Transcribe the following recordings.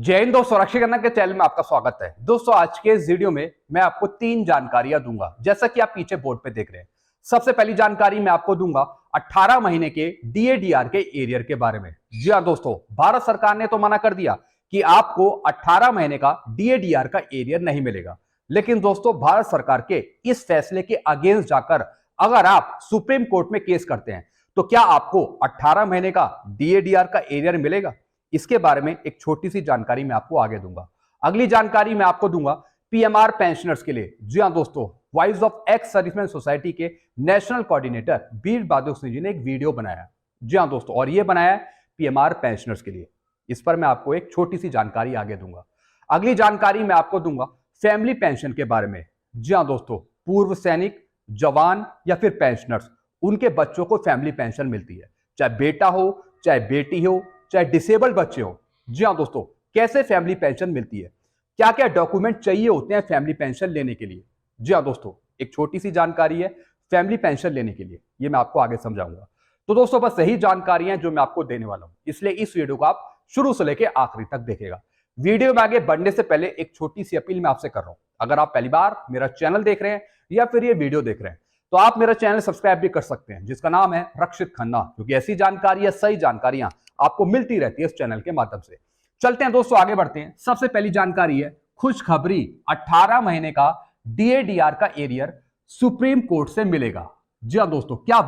जय हिंद दोस्तों, रक्षक के चैनल में आपका स्वागत है। दोस्तों आज के इस वीडियो में मैं आपको 3 जानकारियां दूंगा, जैसा कि आप पीछे बोर्ड पे देख रहे हैं। सबसे पहली जानकारी मैं आपको दूंगा 18 महीने के डीएडीआर के एरियर के बारे में। जी हाँ दोस्तों, भारत सरकार ने तो मना कर दिया कि आपको 18 महीने का डीएडीआर का एरियर नहीं मिलेगा, लेकिन दोस्तों भारत सरकार के इस फैसले के अगेंस्ट जाकर अगर आप सुप्रीम कोर्ट में केस करते हैं तो क्या आपको 18 महीने का डीएडीआर का एरियर मिलेगा? इसके बारे में एक छोटी सी जानकारी मैं आपको आगे दूंगा। अगली जानकारी मैं आपको दूंगा पीएमआर पेंशनर्स के लिए। जी हां दोस्तों, voice of ex serviceman society के नेशनल कोऑर्डिनेटर वीर बहादुर सिंह जी ने एक वीडियो बनाया। जी हां दोस्तों, और यह बनाया है पीएमआर पेंशनर्स के लिए। इस पर मैं आपको एक छोटी सी जानकारी आगे दूंगा। अगली जानकारी मैं आपको दूंगा फैमिली पेंशन के बारे में। जी हां दोस्तों, पूर्व सैनिक, जवान या फिर पेंशनर्स, उनके बच्चों को फैमिली पेंशन मिलती है, चाहे बेटा हो, चाहे बेटी हो, चाहे डिसेबल्ड बच्चे हो। जी हाँ दोस्तों, कैसे फैमिली पेंशन मिलती है, क्या क्या डॉक्यूमेंट चाहिए होते हैं फैमिली पेंशन लेने के लिए। जी हाँ दोस्तों, एक छोटी सी जानकारी है फैमिली पेंशन लेने के लिए, ये मैं आपको आगे समझाऊंगा। तो दोस्तों बस यही जानकारी है जो मैं आपको देने वाला हूं, इसलिए इस वीडियो को आप शुरू से लेकर आखिरी तक देखेगा। वीडियो में आगे बढ़ने से पहले एक छोटी सी अपील मैं आपसे कर रहा हूं। अगर आप पहली बार मेरा चैनल देख रहे हैं या फिर ये वीडियो देख रहे हैं तो आप मेरा चैनल सब्सक्राइब भी कर सकते हैं, जिसका नाम है रक्षित खन्ना, क्योंकि ऐसी जानकारी या सही जानकारियां आपको मिलती रहती है इस चैनल के माध्यम से। चलते हैं दोस्तों, आगे बढ़ते हैं। सबसे पहली जानकारी है खुशखबरी, 18 महीने का डीएडीआर का एरियर सुप्रीम कोर्ट से मिलेगा। जी हां दोस्तों, क्या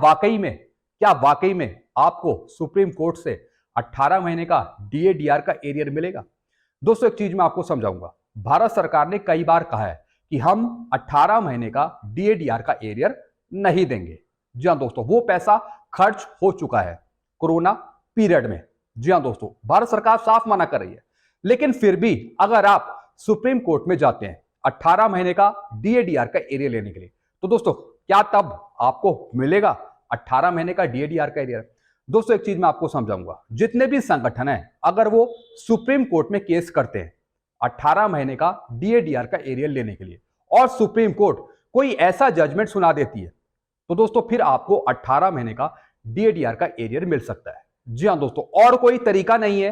वाकई में आपको सुप्रीम कोर्ट से 18 महीने का डीएडीआर का एरियर मिलेगा? दोस्तों एक चीज मैं आपको समझाऊंगा। भारत सरकार ने कई बार कहा है कि हम 18 महीने का डीएडीआर का एरियर नहीं देंगे। जी हां दोस्तों, वो पैसा खर्च हो चुका है कोरोना पीरियड में। जी हां दोस्तों, भारत सरकार साफ मना कर रही है, लेकिन फिर भी अगर आप सुप्रीम कोर्ट में जाते हैं 18 महीने का डीएडीआर का एरियर लेने के लिए, तो दोस्तों क्या तब आपको मिलेगा 18 महीने का डीएडीआर का एरियर? दोस्तों एक चीज मैं आपको समझाऊंगा। जितने भी संगठन हैं, अगर वो सुप्रीम कोर्ट में केस करते हैं 18 महीने का डीएडीआर का एरियर लेने के लिए और सुप्रीम कोर्ट कोई ऐसा जजमेंट सुना देती है, तो दोस्तों फिर आपको 18 महीने का डीएडीआर का एरियर मिल सकता है। जी हां दोस्तों, और कोई तरीका नहीं है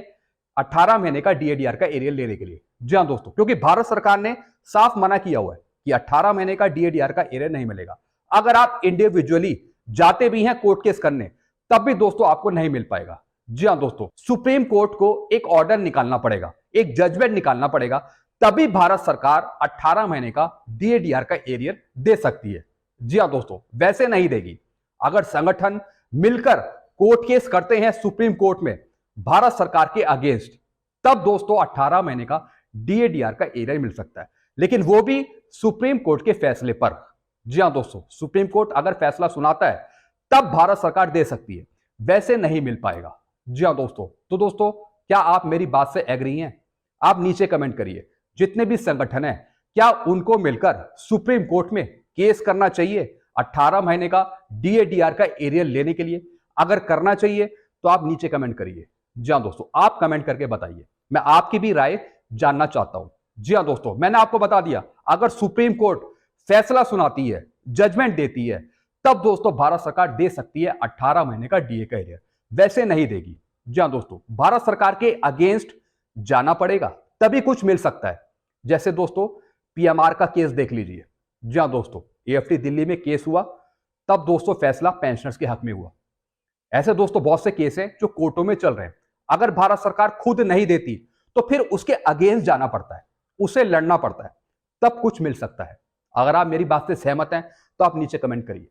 18 महीने का डीएडीआर का एरियर लेने के लिए। जी हां दोस्तों, क्योंकि भारत सरकार ने साफ मना किया हुआ है कि 18 महीने का डीएडीआर का एरियर नहीं मिलेगा। अगर आप इंडिविजुअली जाते भी हैं कोर्ट केस करने, तब भी दोस्तों आपको नहीं मिल पाएगा। जी हां दोस्तों, सुप्रीम कोर्ट को एक ऑर्डर निकालना पड़ेगा, एक जजमेंट निकालना पड़ेगा, तभी भारत सरकार 18 महीने का डीएडीआर का एरियर दे सकती है। जी हां दोस्तों, वैसे नहीं देगी। अगर संगठन मिलकर कोर्ट केस करते हैं सुप्रीम कोर्ट में भारत सरकार के अगेंस्ट, तब दोस्तों 18 महीने का डीएडीआर का एरियर मिल सकता है, लेकिन वो भी सुप्रीम कोर्ट के फैसले पर। जी हां दोस्तों, सुप्रीम कोर्ट अगर फैसला सुनाता है तब भारत सरकार दे सकती है, वैसे नहीं मिल पाएगा। जी हां दोस्तों, तो दोस्तों क्या आप मेरी बात से एग्री हैं? आप नीचे कमेंट करिए। जितने भी संगठन हैं, क्या उनको मिलकर सुप्रीम कोर्ट में केस करना चाहिए 18 महीने का डीएडीआर का एरियर लेने के लिए? अगर करना चाहिए तो आप नीचे कमेंट करिए। जी हां दोस्तों, आप कमेंट करके बताइए, मैं आपकी भी राय जानना चाहता हूं। जी हां दोस्तों, मैंने आपको बता दिया, अगर सुप्रीम कोर्ट फैसला सुनाती है, जजमेंट देती है, तब दोस्तों भारत सरकार दे सकती है 18 महीने का डीए का एरियर, वैसे नहीं देगी। जी हां दोस्तों, भारत सरकार के अगेंस्ट जाना पड़ेगा तभी कुछ मिल सकता है। जैसे दोस्तों पीएमआर का केस देख लीजिए। जी हां दोस्तों, एएफटी दिल्ली में केस हुआ, तब दोस्तों फैसला पेंशनर्स के हक में हुआ। ऐसे दोस्तों बहुत से केस हैं जो कोर्टों में चल रहे हैं। अगर भारत सरकार खुद नहीं देती तो फिर उसके अगेंस्ट जाना पड़ता है, उसे लड़ना पड़ता है, तब कुछ मिल सकता है। अगर आप मेरी बात से सहमत हैं तो आप नीचे कमेंट करिए।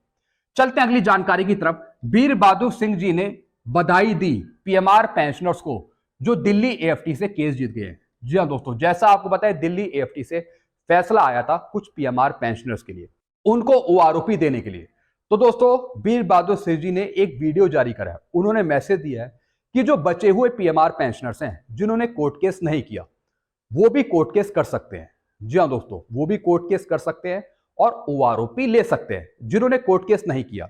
चलते हैं अगली जानकारी की तरफ। वीर बहादुर सिंह जी ने बधाई दी पीएमआर पेंशनर्स को जो दिल्ली एएफटी से केस जीत गए हैं। जी हां दोस्तों, जैसा आपको पता है दिल्ली एएफटी से फैसला आया था कुछ पीएमआर पेंशनर्स के लिए, उनको ओआरओपी देने के लिए। तो दोस्तों वीर बहादुर सिंह जी ने एक वीडियो जारी करा है। उन्होंने मैसेज दिया है कि जो बचे हुए पीएमआर पेंशनर्स हैं जिन्होंने कोर्ट केस नहीं किया, वो भी कोर्ट केस कर सकते हैं। जी हां दोस्तों, वो भी कोर्ट केस कर सकते हैं और ओआरओपी ले सकते हैं जिन्होंने कोर्ट केस नहीं किया।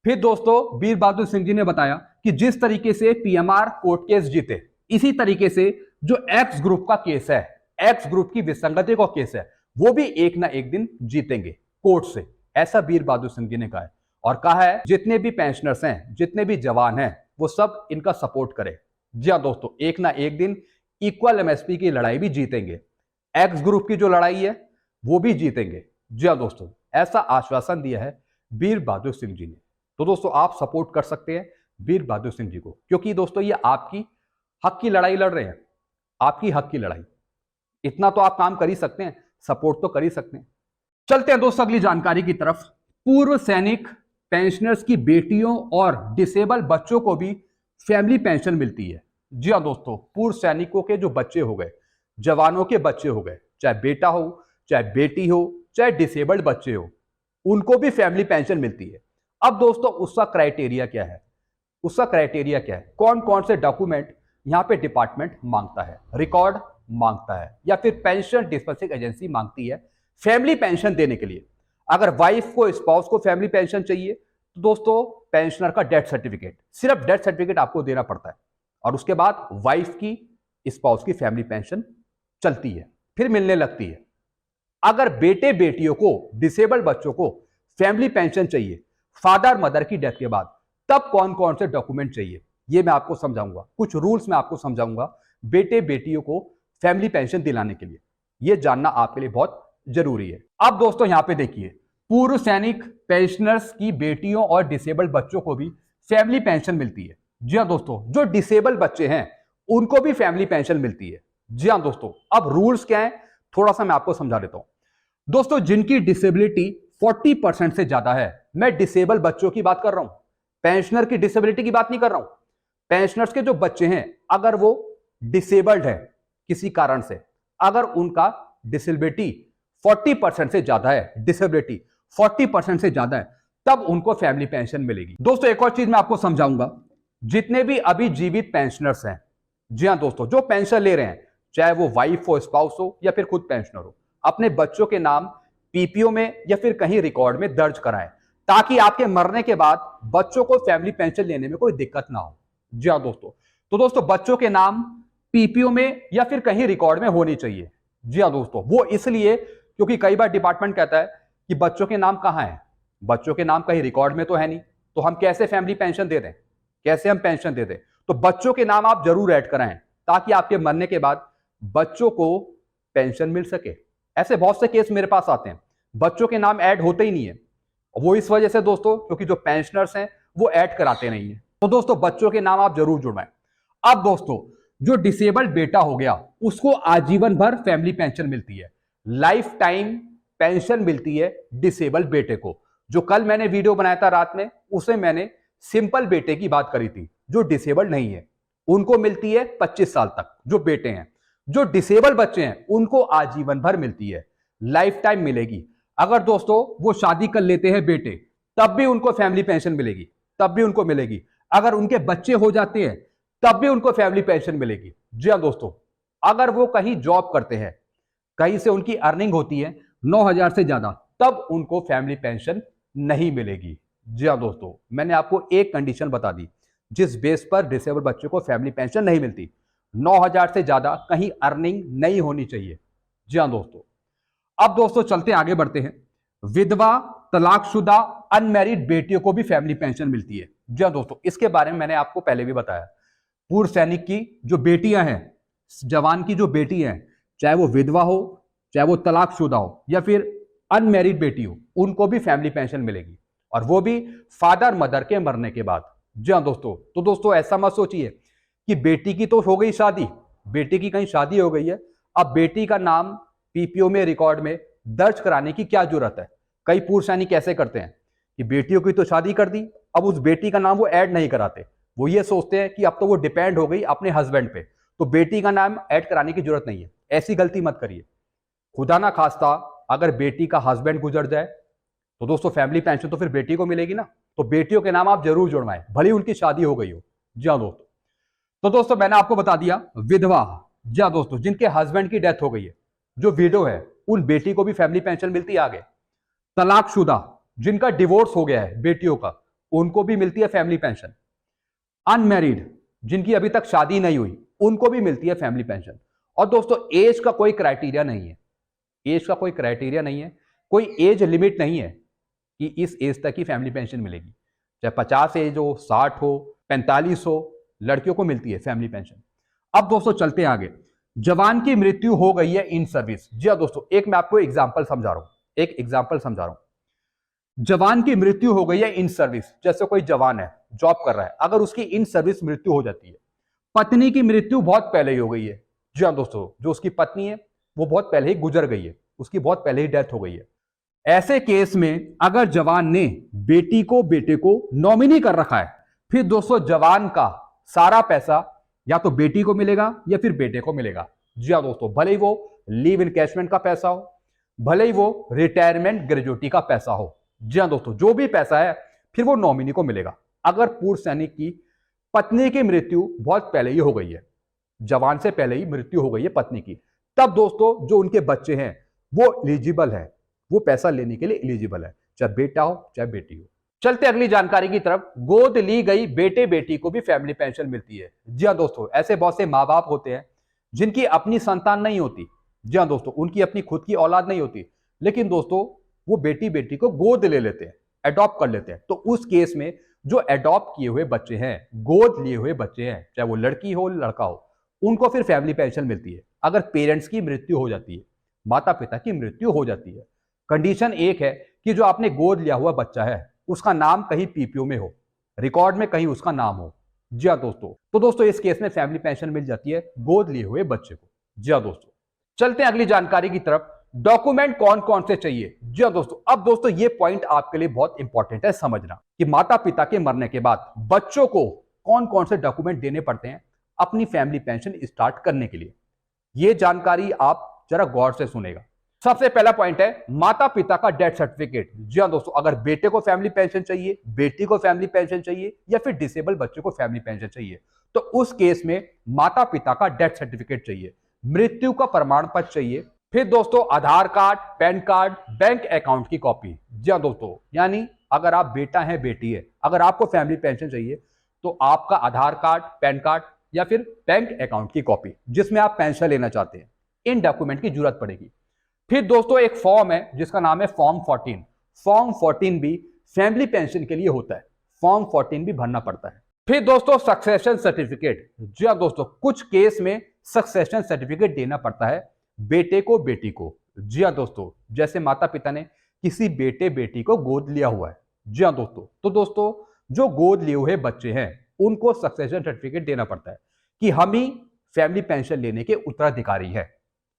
फिर दोस्तों वीर बहादुर सिंह जी ने बताया कि जिस तरीके से पीएमआर कोर्ट केस जीते, इसी तरीके से जो एक्स ग्रुप का केस है, एक्स ग्रुप की विसंगति का केस है, वो भी एक ना एक दिन जीतेंगे कोर्ट से, ऐसा वीर बहादुर सिंह जी ने कहा है। और कहा है जितने भी पेंशनर्स हैं, जितने भी जवान हैं, वो सब इनका सपोर्ट करें। जी हां दोस्तों, एक ना एक दिन इक्वल एमएसपी की लड़ाई भी जीतेंगे, एक्स ग्रुप की जो लड़ाई है वो भी जीतेंगे। जी हाँ दोस्तों, ऐसा आश्वासन दिया है वीर बहादुर सिंह जी ने। तो दोस्तों आप सपोर्ट कर सकते हैं वीर बहादुर सिंह जी को, क्योंकि दोस्तों ये आपकी हक की लड़ाई लड़ रहे हैं, आपकी हक की लड़ाई। इतना तो आप काम कर ही सकते हैं, सपोर्ट तो कर ही सकते हैं। चलते हैं दोस्तों अगली जानकारी की तरफ। पूर्व सैनिक पेंशनर्स की बेटियों और डिसेबल बच्चों को भी फैमिली पेंशन मिलती है। जी हाँ दोस्तों, पूर्व सैनिकों के जो बच्चे हो गए, जवानों के बच्चे हो गए, चाहे बेटा हो चाहे बेटी हो चाहे डिसेबल्ड बच्चे हो, उनको भी फैमिली पेंशन मिलती है। अब दोस्तों उसका क्राइटेरिया क्या है, उसका क्राइटेरिया क्या है, कौन कौन से डॉक्यूमेंट यहां पे डिपार्टमेंट मांगता है, रिकॉर्ड मांगता है या फिर पेंशन डिस्बर्सिंग एजेंसी मांगती है फैमिली पेंशन देने के लिए। अगर वाइफ को, स्पाउस को फैमिली पेंशन चाहिए तो दोस्तों पेंशनर का डेथ सर्टिफिकेट, सिर्फ डेथ सर्टिफिकेट आपको देना पड़ता है और उसके बाद वाइफ की, स्पाउस की फैमिली पेंशन चलती है, फिर मिलने लगती है। अगर बेटे बेटियों को, डिसेबल्ड बच्चों को फैमिली पेंशन चाहिए फादर मदर की डेथ के बाद, तब कौन कौन से डॉक्यूमेंट चाहिए ये मैं आपको समझाऊंगा, कुछ रूल्स मैं आपको समझाऊंगा बेटे बेटियों को फैमिली पेंशन दिलाने के लिए। यह जानना आपके लिए बहुत जरूरी है। अब दोस्तों यहां पे देखिए, पूर्व सैनिक पेंशनर्स की बेटियों और डिसेबल्ड बच्चों को भी फैमिली पेंशन मिलती है। जी हाँ दोस्तों, जो डिसेबल्ड बच्चे हैं उनको भी फैमिली पेंशन मिलती है। जी हाँ दोस्तों, अब रूल्स क्या है थोड़ा सा मैं आपको समझा देता हूं। दोस्तों जिनकी डिसेबिलिटी 40% से ज्यादा है, मैं डिसेबल बच्चों की बात कर रहा हूं, पेंशनर की डिसेबिलिटी की बात नहीं कर रहा हूं। पेंशनर्स के जो बच्चे हैं अगर वो डिसेबल्ड है किसी कारण से, अगर उनका डिसेबिलिटी 40% से ज्यादा है, डिसेबिलिटी 40% से ज्यादा है, तब उनको फैमिली पेंशन मिलेगी। दोस्तों एक और चीज मैं आपको समझाऊंगा, जितने भी अभी जीवित पेंशनर्स हैं, जी हां दोस्तों, जो पेंशन ले रहे हैं, चाहे वो वाइफ हो, स्पाउस हो या फिर खुद पेंशनर हो, अपने बच्चों के नाम पीपीओ में या फिर कहीं रिकॉर्ड में दर्ज कराएं, ताकि आपके मरने के बाद बच्चों को फैमिली पेंशन लेने में कोई दिक्कत ना हो। जी हाँ दोस्तों, तो दोस्तों बच्चों के नाम पीपीओ में या फिर कहीं रिकॉर्ड में होनी चाहिए। जी हाँ दोस्तों, वो इसलिए क्योंकि कई बार डिपार्टमेंट कहता है कि बच्चों के नाम कहां है, बच्चों के नाम कहीं रिकॉर्ड में तो है नहीं, तो हम कैसे फैमिली पेंशन दे दें, कैसे हम पेंशन दे दें। तो बच्चों के नाम आप जरूर ऐड कराएं ताकि आपके मरने के बाद बच्चों को पेंशन मिल सके। ऐसे बहुत से केस मेरे पास आते हैं, बच्चों के नाम ऐड होते ही नहीं है, वो इस वजह से दोस्तों क्योंकि जो पेंशनर्स हैं वो ऐड कराते नहीं है। तो दोस्तों बच्चों के नाम आप जरूर जुड़वाएं। अब दोस्तों जो डिसेबल्ड बेटा हो गया उसको आजीवन भर फैमिली पेंशन मिलती है, लाइफ टाइम पेंशन मिलती है डिसेबल्ड बेटे को। जो कल मैंने वीडियो बनाया था रात में, उसे मैंने सिंपल बेटे की बात करी थी, जो डिसेबल्ड नहीं है उनको मिलती है 25 साल तक जो बेटे हैं। जो डिसेबल बच्चे हैं उनको आजीवन भर मिलती है, लाइफ टाइम मिलेगी। अगर दोस्तों वो शादी कर लेते हैं बेटे, तब भी उनको फैमिली पेंशन मिलेगी, तब भी उनको मिलेगी। अगर उनके बच्चे हो जाते हैं तब भी उनको फैमिली पेंशन मिलेगी। जी हाँ दोस्तों, अगर वो कहीं जॉब करते हैं, कहीं से उनकी अर्निंग होती है 9,000 से ज्यादा, तब उनको फैमिली पेंशन नहीं मिलेगी। जी हाँ दोस्तों, मैंने आपको एक कंडीशन बता दी जिस बेस पर डिसेबल बच्चों को फैमिली पेंशन नहीं मिलती, 9,000 से ज्यादा कहीं अर्निंग नहीं होनी चाहिए। जी हाँ दोस्तों, अब दोस्तों चलते आगे बढ़ते हैं। विधवा, तलाकशुदा, अनमैरिड बेटियों को भी फैमिली पेंशन मिलती है। जी हाँ दोस्तों, इसके बारे में मैंने आपको पहले भी बताया। पूर्व सैनिक की जो बेटियां हैं, जवान की जो बेटी हैं, चाहे वो विधवा हो, चाहे वो तलाकशुदा हो या फिर अनमैरिड बेटी हो, उनको भी फैमिली पेंशन मिलेगी, और वो भी फादर मदर के मरने के बाद। जी हाँ दोस्तों, तो दोस्तों ऐसा मत सोचिए कि बेटी की तो हो गई शादी, बेटी की कहीं शादी हो गई है, अब बेटी का नाम पीपीओ में, रिकॉर्ड में दर्ज कराने की क्या जरूरत है। कई पूर्व सैनिक ऐसे करते हैं कि बेटियों की तो शादी कर दी, अब उस बेटी का नाम वो ऐड नहीं कराते। वो ये सोचते हैं कि अब तो वो डिपेंड हो गई अपने हस्बैंड पे, तो बेटी का नाम ऐड कराने की जरूरत नहीं है। ऐसी गलती मत करिए। खुदा ना खास्ता अगर बेटी का हस्बैंड गुजर जाए तो दोस्तों फैमिली पेंशन तो फिर बेटी को मिलेगी ना, तो बेटियों के नाम आप जरूर जुड़वाएं, भले उनकी शादी हो गई हो। जी हाँ दोस्तों, तो दोस्तों मैंने आपको बता दिया विधवा, जी हाँ दोस्तों, जिनके हस्बैंड की डेथ हो गई है, जो विडो है, उन बेटी को भी फैमिली पेंशन मिलती है आगे। तलाकशुदा, जिनका डिवोर्स हो गया है बेटियों का, उनको भी मिलती है फैमिली पेंशन। अनमैरिड, जिनकी अभी तक शादी नहीं हुई, उनको भी मिलती है फैमिली पेंशन। और दोस्तों एज का कोई क्राइटेरिया नहीं है, एज का कोई क्राइटेरिया नहीं है, कोई एज लिमिट नहीं है कि इस एज तक ही फैमिली पेंशन मिलेगी। चाहे 50 एज हो, 60 हो, 45 हो, लड़कियों को मिलती है फैमिली पेंशन। अब दोस्तों चलते हैं आगे। जवान की मृत्यु हो गई है इन सर्विस। जी हाँ दोस्तों, एक मैं आपको एग्जाम्पल समझा रहा हूं। जवान की मृत्यु हो गई है इन सर्विस, जैसे कोई जवान है, जॉब कर रहा है, अगर उसकी इन सर्विस मृत्यु हो जाती है। पत्नी की मृत्यु बहुत पहले ही हो गई है। जी हाँ दोस्तों, जो उसकी पत्नी है वो बहुत पहले ही गुजर गई है, उसकी बहुत पहले ही डेथ हो गई है। ऐसे केस में अगर जवान ने बेटे को नॉमिनी कर रखा है, फिर दोस्तों जवान का सारा पैसा या तो बेटी को मिलेगा या फिर बेटे को मिलेगा। जी हाँ दोस्तों, भले ही वो लीव इनकैशमेंट का पैसा हो, भले ही वो रिटायरमेंट ग्रेजुएटी का पैसा हो। जी हाँ दोस्तों, जो भी पैसा है फिर वो नॉमिनी को मिलेगा। अगर पूर्व सैनिक की पत्नी की मृत्यु बहुत पहले ही हो गई है, जवान से पहले ही मृत्यु हो गई है पत्नी की, तब दोस्तों जो उनके बच्चे हैं वो एलिजिबल है, वो पैसा लेने के लिए एलिजिबल है, चाहे बेटा हो चाहे बेटी हो। चलते अगली जानकारी की तरफ। गोद ली गई बेटे बेटी को भी फैमिली पेंशन मिलती है। जी हाँ दोस्तों, ऐसे बहुत से माँ बाप होते हैं जिनकी अपनी संतान नहीं होती। जी हाँ दोस्तों, उनकी अपनी खुद की औलाद नहीं होती, लेकिन दोस्तों वो बेटी को गोद ले लेते हैं, अडॉप्ट कर लेते हैं। तो उस केस में जो अडॉप्ट किए हुए बच्चे हैं, गोद लिए हुए बच्चे हैं, चाहे वो लड़की हो लड़का हो, उनको फिर फैमिली पेंशन मिलती है। अगर पेरेंट्स की मृत्यु हो जाती है, माता पिता की मृत्यु हो जाती है, कंडीशन एक है कि जो आपने गोद लिया हुआ बच्चा है उसका नाम कहीं पीपीओ में हो, रिकॉर्ड में कहीं उसका नाम हो। जी हाँ दोस्तों, तो दोस्तों इस केस में फैमिली पेंशन मिल जाती है गोद लिए हुए बच्चे को। जी हाँ दोस्तों, चलते हैं अगली जानकारी की तरफ। डॉक्यूमेंट कौन कौन से चाहिए। जी हाँ दोस्तों, अब दोस्तों ये पॉइंट आपके लिए बहुत इंपॉर्टेंट है समझना कि माता पिता के मरने के बाद बच्चों को कौन कौन से डॉक्यूमेंट देने पड़ते हैं अपनी फैमिली पेंशन स्टार्ट करने के लिए। ये जानकारी आप जरा गौर से सुनेगा। सबसे पहला पॉइंट है माता पिता का डेथ सर्टिफिकेट। जी हाँ दोस्तों, अगर बेटे को फैमिली पेंशन चाहिए, बेटी को फैमिली पेंशन चाहिए या फिर डिसेबल बच्चे को फैमिली पेंशन चाहिए, तो उस केस में माता पिता का डेथ सर्टिफिकेट चाहिए, मृत्यु का प्रमाण पत्र चाहिए, फिर दोस्तों Aadhaar card, PAN card, bank account की कॉपी। जी हाँ दोस्तों, यानी अगर आप बेटा है बेटी है, अगर आपको फैमिली पेंशन चाहिए तो आपका आधार कार्ड, पैन कार्ड या फिर बैंक अकाउंट की कॉपी जिसमें आप पेंशन लेना चाहते हैं, इन डॉक्यूमेंट की जरूरत पड़ेगी। फिर दोस्तों एक फॉर्म है जिसका नाम है फॉर्म 14। फॉर्म 14 भी फैमिली पेंशन के लिए होता है, फॉर्म 14 भी भरना पड़ता है। फिर दोस्तों सक्सेशन सर्टिफिकेट। जी हाँ दोस्तों, कुछ केस में सक्सेशन सर्टिफिकेट देना पड़ता है बेटे को बेटी को। जी हाँ दोस्तों, जैसे माता पिता ने किसी बेटे बेटी को गोद लिया हुआ है। जी हाँ दोस्तों, तो दोस्तों जो गोद लिए हुए बच्चे हैं उनको सक्सेशन सर्टिफिकेट देना पड़ता है कि हम ही फैमिली पेंशन लेने के उत्तराधिकारी है,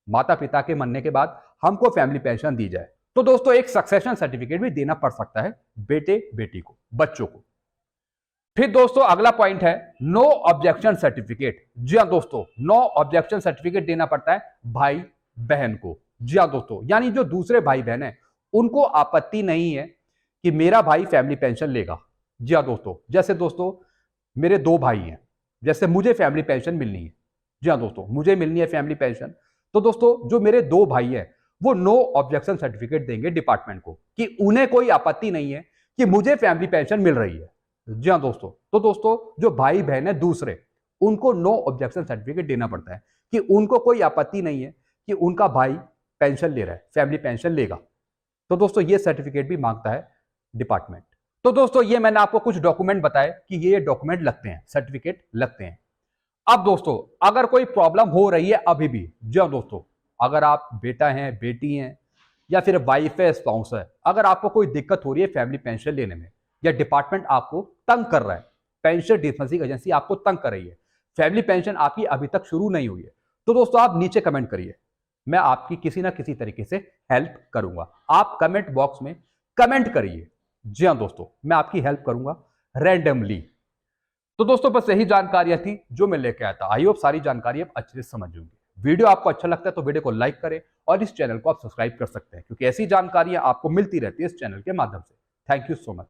माता पिता के मरने के बाद हमको फैमिली पेंशन दी जाए। तो दोस्तों एक सक्सेशन सर्टिफिकेट भी देना पड़ सकता है बेटे बेटी को, बच्चों को। फिर दोस्तों अगला पॉइंट है नो ऑब्जेक्शन सर्टिफिकेट। जी हाँ दोस्तों, नो ऑब्जेक्शन सर्टिफिकेट देना पड़ता है भाई बहन को। जी हाँ दोस्तों, यानी जो दूसरे भाई बहन है उनको आपत्ति नहीं है कि मेरा भाई फैमिली पेंशन लेगा। जी हाँ दोस्तों, जैसे दोस्तों मेरे दो भाई हैं, जैसे मुझे फैमिली पेंशन मिलनी है। जी हाँ दोस्तों, मुझे मिलनी है फैमिली पेंशन, तो दोस्तों जो मेरे दो भाई हैं वो नो ऑब्जेक्शन सर्टिफिकेट देंगे डिपार्टमेंट को कि उन्हें कोई आपत्ति नहीं है कि मुझे फैमिली पेंशन मिल रही है। जी हाँ दोस्तों, तो दोस्तों जो भाई बहन है दूसरे, उनको नो ऑब्जेक्शन सर्टिफिकेट देना पड़ता है कि उनको कोई आपत्ति नहीं है कि उनका भाई पेंशन ले रहा है, फैमिली पेंशन लेगा। तो दोस्तों ये सर्टिफिकेट भी मांगता है डिपार्टमेंट। तो दोस्तों ये मैंने आपको कुछ डॉक्यूमेंट बताए कि ये डॉक्यूमेंट लगते हैं, सर्टिफिकेट लगते हैं। अब दोस्तों अगर कोई प्रॉब्लम हो रही है अभी भी, जी हाँ दोस्तों, अगर आप बेटा हैं बेटी हैं या फिर वाइफ है स्पाउस है, अगर आपको कोई दिक्कत हो रही है फैमिली पेंशन लेने में या डिपार्टमेंट आपको तंग कर रहा है, पेंशन डिस्बर्सिंग एजेंसी आपको तंग कर रही है, फैमिली पेंशन आपकी अभी तक शुरू नहीं हुई है, तो दोस्तों आप नीचे कमेंट करिए, मैं आपकी किसी ना किसी तरीके से हेल्प करूंगा। आप कमेंट बॉक्स में कमेंट करिए। जी हाँ दोस्तों, मैं आपकी हेल्प करूंगा रैंडमली। तो दोस्तों बस यही जानकारियां थी जो मैं लेके आया था। आई होप सारी जानकारी आप अच्छे से समझ होंगे। वीडियो आपको अच्छा लगता है तो वीडियो को लाइक करें और इस चैनल को आप सब्सक्राइब कर सकते हैं, क्योंकि ऐसी जानकारियां आपको मिलती रहती है इस चैनल के माध्यम से। Thank you so much.